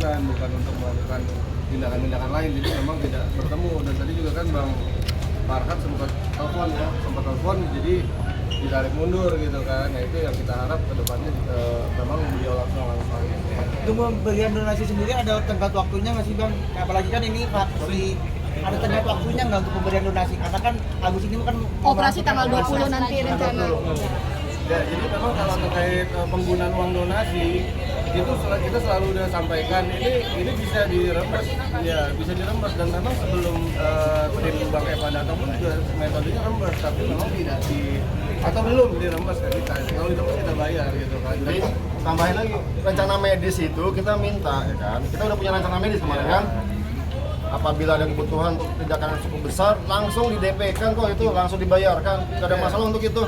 bukan untuk melakukan tindakan-tindakan lain. Jadi memang tidak bertemu. Dan tadi juga kan Bang Farhat sempat telepon, jadi ditarik mundur gitu kan. Nah itu yang kita harap ke depannya memang beliau langsung. Untuk pemberian donasi sendiri ada tenggat waktunya nggak sih Bang? Apalagi kan ini ada tenggat waktunya nggak untuk pemberian donasi? Karena kan Agus ini kan operasi tanggal 20 nanti rencana. Ya, jadi memang kalau terkait penggunaan uang donasi itu kita selalu udah sampaikan ini bisa dirembes, ya bisa dirembes, dan memang sebelum tim Bang Eva datang pun juga metodenya rembes, tapi memang tidak atau belum dirembes ke kita. Kalau dirembes kita bayar gitu kan. Jadi tambahin lagi rencana medis itu kita minta ya kan. Kita udah punya rencana medis kemarin kan. Apabila ada kebutuhan untuk tindakan yang cukup besar, langsung di DP kan kok itu langsung dibayarkan. Gak ada masalah untuk itu.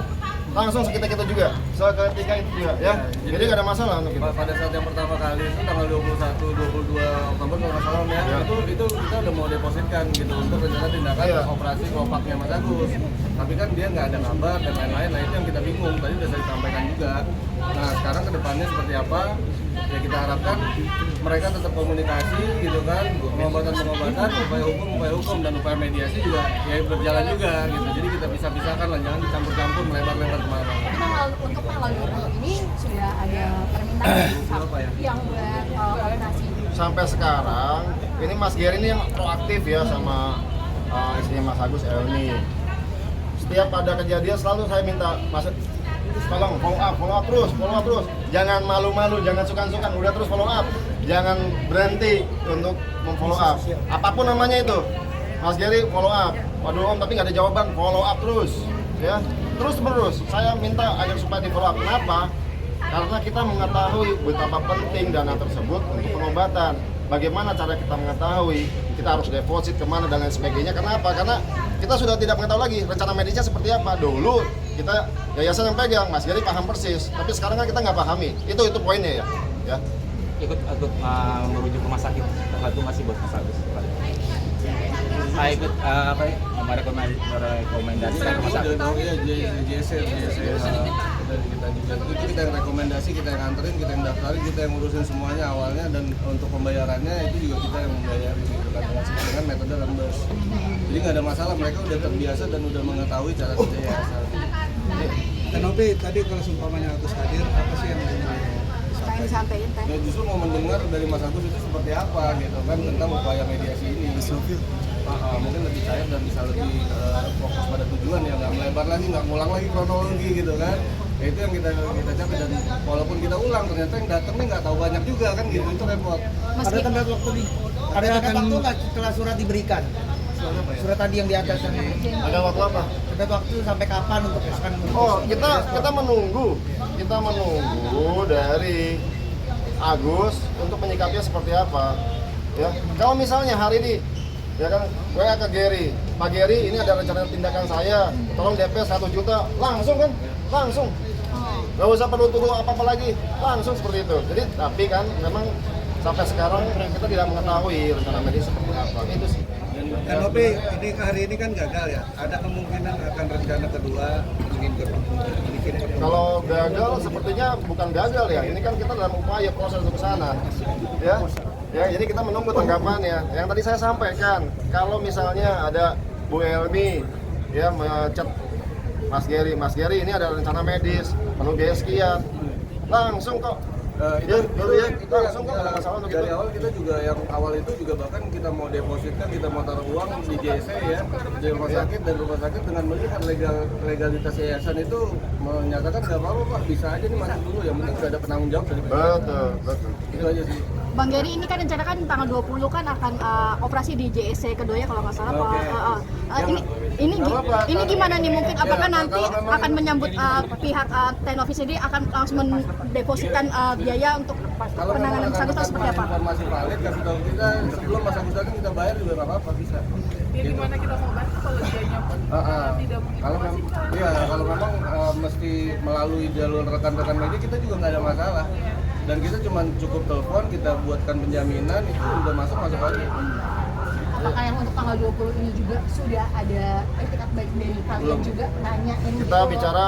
Langsung kita juga, seketika itu juga ya. Jadi nggak ada masalah untuk itu. Pada saat yang pertama kali itu tanggal 21, 22 Oktober kalau nggak salah ya, itu kita udah mau depositkan gitu untuk rencana tindakan operasi kopaknya Mas Agus. Tapi kan dia nggak ada kabar dan lain-lain. Nah itu yang kita bingung. Tadi udah saya sampaikan juga. Nah sekarang kedepannya seperti apa? Ya kita harapkan mereka tetap komunikasi gitu kan, pengobatan, upaya hukum dan upaya mediasi juga ya berjalan juga gitu. Jadi kita pisahkan lah, jangan dicampur-campur melebar-lebar kemana. Untuk tanggal 20 ini sudah ada permintaan yang buat donasi. Sampai sekarang ini Mas Geri ini yang proaktif ya sama istrinya Mas Agus Elni. Setiap ada kejadian selalu saya minta Mas tolong follow up terus. Jangan malu-malu, jangan sukan-sukan, udah terus follow up. Jangan berhenti untuk memfollow up. Apapun namanya itu. Mas Geri follow up. Waduh Om, tapi nggak ada jawaban, follow up terus. Ya, terus menerus. Saya minta agar supaya di follow up. Kenapa? Karena kita mengetahui betapa penting dana tersebut untuk pengobatan. Bagaimana cara kita mengetahui, kita harus deposit kemana dan lain sebagainya. Kenapa? Karena kita sudah tidak mengetahui lagi rencana medisnya seperti apa. Dulu kita yayasan yang pegang, Mas Geri paham persis. Tapi sekarang kan kita nggak pahami. Itu poinnya ya. Ikut merujuk rumah sakit terbantu masih buat Mas Agus. Saya ikut merekomendasikan rumah sakit. JC kita yang rekomendasi, kita yang nganterin, kita yang daftarin, kita yang ngurusin semuanya awalnya, dan untuk pembayarannya itu juga kita yang membayar gitu kan dengan metode rembes. Jadi nggak ada masalah, mereka udah terbiasa dan udah mengetahui cara kerja yayasan. Tenopi tadi kalau seumpamanya Agus hadir, apa sih yang Disampaikan tadi. Ya justru mau mendengar dari Mas Agus itu seperti apa gitu kan tentang upaya mediasi ini. Mungkin lebih cair dan bisa lebih fokus pada tujuan ya, nggak melebar lagi, nggak ngulang lagi kronologi gitu kan. Ya, itu yang kita capai, dan walaupun kita ulang ternyata yang datangnya nggak tahu banyak juga kan gitu, itu repot. Ada tenggat waktu nggak setelah surat diberikan? Surat tadi yang di atas Ada waktu apa? tenggat waktu sampai kapan untuk akan Kita menunggu dari Agus untuk menyikapinya seperti apa. Ya, kalau misalnya hari ini ya kan WA ke Geri, Pak Geri ini ada rencana tindakan saya, tolong DP 1 juta, langsung. Gak usah perlu tunggu apa-apa lagi, langsung seperti itu. Jadi tapi kan memang sampai sekarang kita tidak mengetahui rencana medis seperti apa, itu sih. Tenopi ini hari ini kan gagal ya, ada kemungkinan akan rencana kedua ingin bertemu. Kalau gagal sepertinya bukan gagal ya, ini kan kita dalam upaya proses untuk ke sana. Ya, jadi kita menunggu tanggapannya. Yang tadi saya sampaikan, kalau misalnya ada Bu Elmi ya ngechat Mas Geri ini ada rencana medis, perlu biaya sekian, langsung kok. Langsung kok, nggak masalah untuk dari itu. awal kita juga yang awal itu juga bahkan kita mau depositkan, kita mau taruh uang di JC ya di rumah sakit, dan rumah sakit dengan melihat legalitas yayasan itu menyatakan nggak apa-apa Pak, bisa aja nih masuk dulu, yang penting sudah ada penanggung jawab dari Betul. itu aja sih. Bang Geri ini kan rencana kan tanggal 20 kan akan operasi di JSC kedua ya kalau nggak salah. Ini gimana nih, mungkin apakah nanti akan menyambut pihak Tenovi sendiri akan langsung mendepositkan biaya untuk penanganan Mas Agus atau seperti apa? Informasi valid kasih tahu kita sebelum Mas Agus datang, kita bayar juga nggak apa-apa, bisa. Jadi gimana kita mau bantu kalau dianya tidak kalau memang mesti melalui jalur rekan-rekan media, kita juga nggak ada masalah. Dan kita cuma cukup telepon, kita buatkan penjaminan, itu udah masuk aja. apakah yang untuk tanggal 20 ini juga sudah ada etikat baik dari kalian Belum. juga nanyain Kita bicara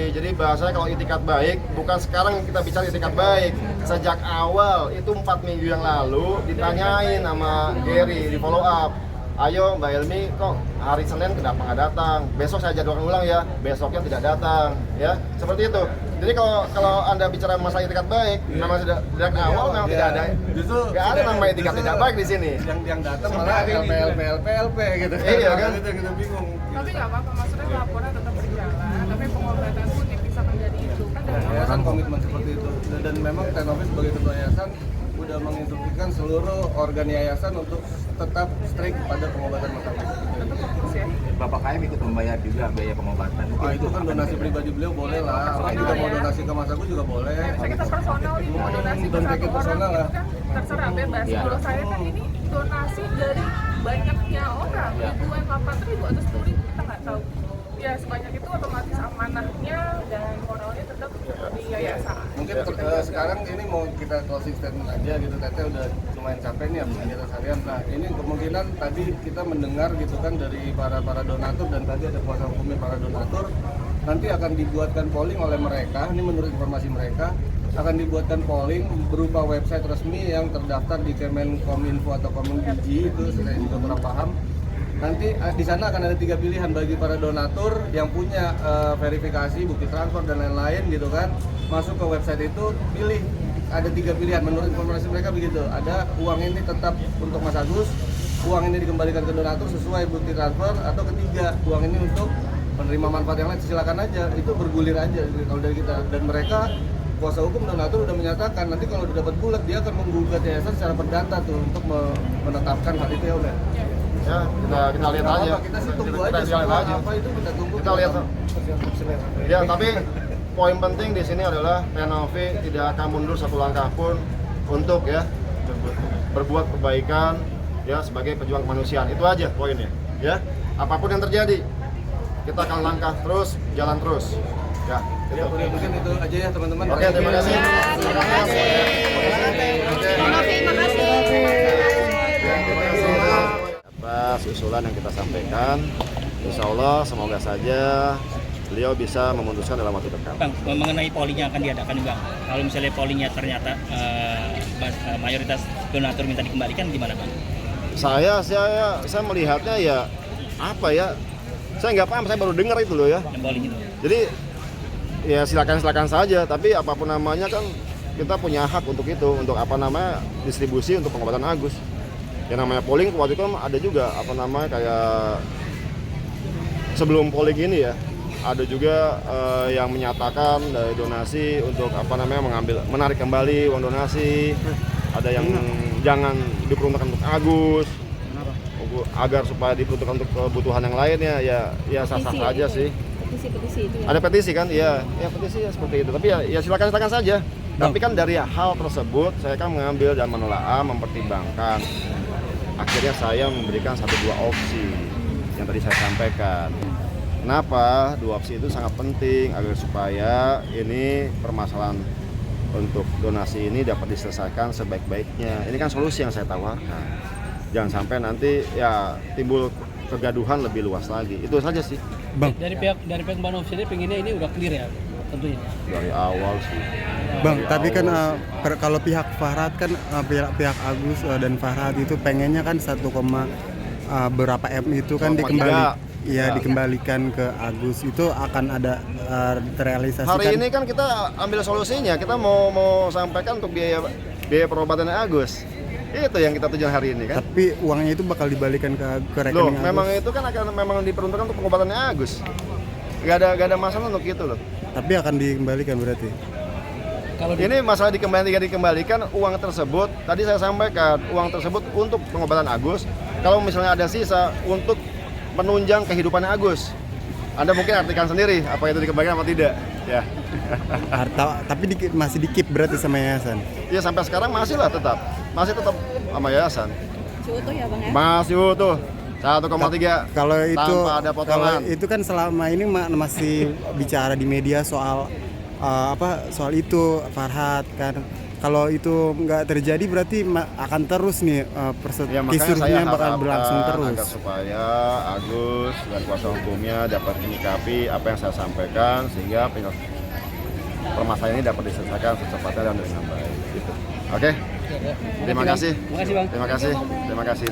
jadi bahasanya kalau itikat baik, bukan sekarang kita bicara itikat baik. Sejak awal itu 4 minggu yang lalu ditanyain sama Gary di follow up. Ayo Mbak Elmi, kok hari Senin kenapa nggak datang? Besok saya jadwalkan ulang ya, besoknya tidak datang, ya seperti itu. Jadi kalau Anda bicara masalah itikat baik, memang sejak awal memang tidak ada, Justru nggak ada namanya itikat tidak baik di sini. Yang datang malah LP gitu. Iya kan? Kita bingung. Tapi nggak apa-apa, maksudnya laporan tetap berjalan, tapi pengobatan pun yang bisa terjadi itu kan dari awal. Yayasan komitmen seperti itu, dan memang Tenoffice sebagai ketua yayasan udah menginstruksikan seluruh organ yayasan untuk tetap strict pada pengobatan masalah. Tetap fokus ya. Bapak KM ikut membayar juga biaya pengobatan. Itu kan donasi pribadi beliau boleh lah. Orang juga mau donasi ke Mas Agus juga boleh. Saya kita personal nih mau donasi ke Dan satu paket orang personal itu lah. kan terserah bebas. Iya. Kalau saya kan ini donasi dari banyaknya orang, ribuan 8.000 atau 10.000 kita nggak tahu. Ya sebanyak itu otomatis amanahnya dan moralnya tetap di yayasan. Mungkin sekarang ini mau kita closing statement aja gitu. Teteh udah lumayan capek nih habis kegiatan harian. Nah ini kemungkinan tadi kita mendengar gitu kan dari para donatur, dan tadi ada kuasa hukumnya para donatur. Nanti akan dibuatkan polling oleh mereka. Ini menurut informasi mereka akan dibuatkan polling berupa website resmi yang terdaftar di Kemenkominfo atau Kominfo itu. Saya juga kurang paham. Nanti di sana akan ada 3 pilihan bagi para donatur yang punya verifikasi, bukti transfer dan lain-lain gitu kan. Masuk ke website itu, pilih ada 3 pilihan menurut informasi mereka begitu. Ada uang ini tetap untuk Mas Agus, uang ini dikembalikan ke donatur sesuai bukti transfer, atau ketiga uang ini untuk penerima manfaat yang lain. Silakan aja, itu bergulir aja kalau dari kita. Dan mereka kuasa hukum donatur udah menyatakan nanti kalau udah dapat bulat dia akan menggugat yayasan secara perdata tuh untuk menetapkan hal itu ya udah. Ya kita lihat aja. Kita sih tunggu Kita aja. lihat aja. Apa itu kita tunggu. Kita lihat. Ya tapi poin penting di sini adalah Tenoffice tidak akan mundur satu langkah pun untuk ya berbuat kebaikan ya sebagai pejuang kemanusiaan. Itu aja poinnya. Ya apapun yang terjadi kita akan langkah terus, jalan terus. Ya. Ya, mungkin itu aja ya teman-teman. Oke, terima kasih. Terima kasih. Terima kasih. Atas usulan yang kita sampaikan, insya Allah semoga saja beliau bisa memutuskan dalam waktu dekat. Bang, mengenai polling yang akan diadakan nih Bang, kalau misalnya pollingnya ternyata mayoritas donatur minta dikembalikan gimana Bang? Saya melihatnya ya apa ya, saya nggak paham, saya baru dengar itu loh ya. Yang polling itu. Jadi ya silakan saja, tapi apapun namanya kan kita punya hak untuk itu, untuk apa namanya distribusi untuk pengobatan Agus. Yang namanya polling waktu itu ada juga apa namanya kayak sebelum polling ini ya, ada juga yang menyatakan dari donasi untuk apa namanya menarik kembali uang donasi. Ada yang jangan diperuntukkan untuk Agus, agar supaya diperuntukkan untuk kebutuhan yang lainnya. Ya sah-sah saja sih. Petisi itu ya. Ada petisi kan? Iya, petisi ya seperti itu. Tapi ya silakan saja. Tapi kan dari hal tersebut saya kan mengambil dan menelaah, mempertimbangkan. Akhirnya saya memberikan 1-2 opsi yang tadi saya sampaikan. Kenapa? 2 opsi itu sangat penting agar supaya ini permasalahan untuk donasi ini dapat diselesaikan sebaik-baiknya. Ini kan solusi yang saya tawarkan. Jangan sampai nanti ya timbul kegaduhan lebih luas lagi. Itu saja sih. Bang, Dari pihak Mbak Novi sendiri pengennya ini udah clear ya tentunya. Dari awal sih. Bang, Dari tapi kan awal. kalau pihak Farhad kan pihak Agus dan Farhad itu pengennya kan 1, berapa M itu kan 1,3. dikembalikan ke Agus. Itu akan ada terrealisasi Hari ini kan kita ambil solusinya, kita mau sampaikan untuk biaya perobatannya Agus. Itu yang kita tujuan hari ini kan. Tapi uangnya itu bakal dibalikan ke rekening Loh, Agus. memang itu kan memang diperuntukkan untuk pengobatannya Agus. Gak ada masalah untuk itu loh. Tapi akan dikembalikan berarti. Ini masalah dikembalikan uang tersebut. Tadi saya sampaikan uang tersebut untuk pengobatan Agus. Kalau misalnya ada sisa untuk menunjang kehidupan Agus, Anda mungkin artikan sendiri apa itu dikembalikan apa tidak. Ya. Tapi masih di-keep berarti sama yayasan. Ya sampai sekarang masih tetap sama yayasan. Masih utuh ya Bang ya? Masih utuh 1,3 Kalau itu tanpa ada potongan. Kalau itu kan selama ini masih bicara di media soal soal itu Farhad kan kalau itu nggak terjadi berarti akan terus nih Ya, makanya saya kisruhnya bakal berlangsung harapkan terus. agar supaya Agus dan kuasa hukumnya dapat menyikapi apa yang saya sampaikan sehingga permasalahan ini dapat diselesaikan secepatnya dan dengan baik. Gitu. Oke. Terima kasih. Terima kasih, Bang. Terima kasih.